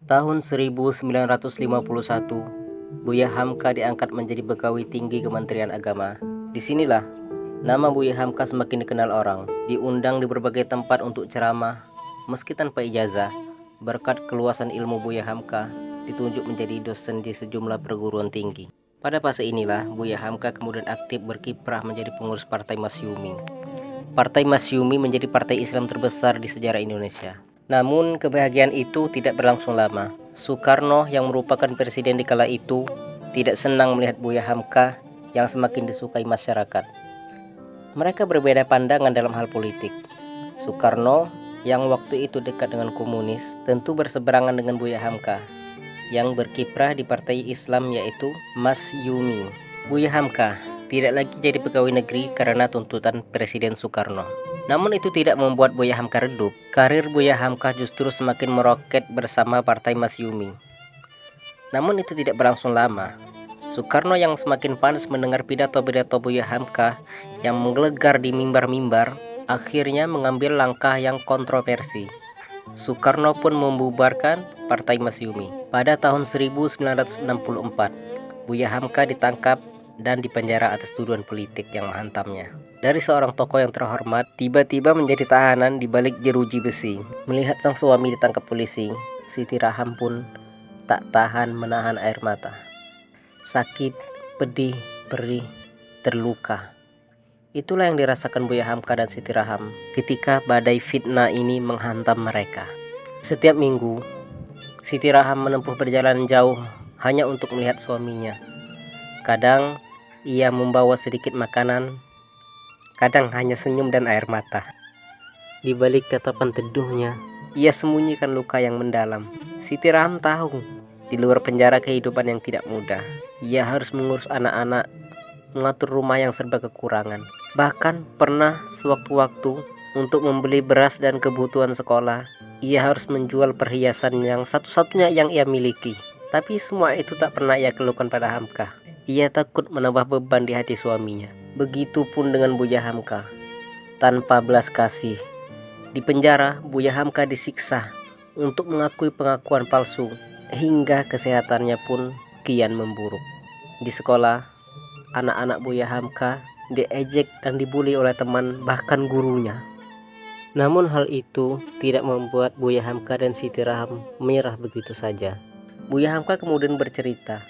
Tahun 1951, Buya Hamka diangkat menjadi pegawai tinggi Kementerian Agama. Disinilah nama Buya Hamka semakin dikenal orang, diundang di berbagai tempat untuk ceramah, meski tanpa ijazah. Berkat keluasan ilmu Buya Hamka, ditunjuk menjadi dosen di sejumlah perguruan tinggi. Pada fase inilah, Buya Hamka kemudian aktif berkiprah menjadi pengurus Partai Masyumi. Partai Masyumi menjadi partai Islam terbesar di sejarah Indonesia. Namun kebahagiaan itu tidak berlangsung lama. Soekarno yang merupakan presiden di kala itu tidak senang melihat Buya Hamka yang semakin disukai masyarakat. Mereka berbeda pandangan dalam hal politik. Soekarno yang waktu itu dekat dengan komunis tentu berseberangan dengan Buya Hamka yang berkiprah di partai Islam yaitu Masyumi. Buya Hamka tidak lagi jadi pegawai negeri karena tuntutan Presiden Soekarno. Namun itu tidak membuat Buya Hamka redup. Karir Buya Hamka justru semakin meroket bersama Partai Masyumi. Namun itu tidak berlangsung lama. Soekarno yang semakin panas mendengar pidato-pidato Buya Hamka yang menggelegar di mimbar-mimbar, akhirnya mengambil langkah yang kontroversi. Soekarno pun membubarkan Partai Masyumi. Pada tahun 1964, Buya Hamka ditangkap dan dipenjara atas tuduhan politik yang menghantamnya. Dari seorang tokoh yang terhormat, tiba-tiba menjadi tahanan di balik jeruji besi. Melihat sang suami ditangkap polisi, Siti Raham pun tak tahan menahan air mata. Sakit, pedih, perih, terluka. Itulah yang dirasakan Buya Hamka dan Siti Raham ketika badai fitnah ini menghantam mereka. Setiap minggu, Siti Raham menempuh perjalanan jauh hanya untuk melihat suaminya. Kadang ia membawa sedikit makanan, kadang hanya senyum dan air mata. Di balik tatapan teduhnya, ia sembunyikan luka yang mendalam. Siti Raham tahu, di luar penjara kehidupan yang tidak mudah. Ia harus mengurus anak-anak, mengatur rumah yang serba kekurangan. Bahkan pernah sewaktu-waktu untuk membeli beras dan kebutuhan sekolah, ia harus menjual perhiasan yang satu-satunya yang ia miliki. Tapi semua itu tak pernah ia keluhkan pada Hamka. Ia takut menambah beban di hati suaminya. Begitupun dengan Buya Hamka. Tanpa belas kasih. Di penjara, Buya Hamka disiksa untuk mengakui pengakuan palsu, hingga kesehatannya pun kian memburuk. Di sekolah, anak-anak Buya Hamka diejek dan dibuli oleh teman, bahkan gurunya. Namun hal itu tidak membuat Buya Hamka dan Siti Raham menyerah begitu saja. Buya Hamka kemudian bercerita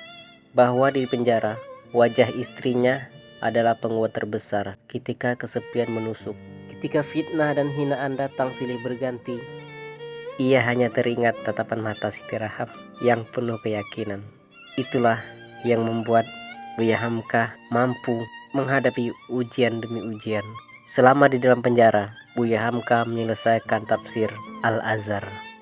bahwa di penjara, wajah istrinya adalah penguat terbesar ketika kesepian menusuk. Ketika fitnah dan hinaan datang silih berganti, ia hanya teringat tatapan mata Siti Raham yang penuh keyakinan. Itulah yang membuat Buya Hamka mampu menghadapi ujian demi ujian. Selama di dalam penjara, Buya Hamka menyelesaikan tafsir Al-Azhar.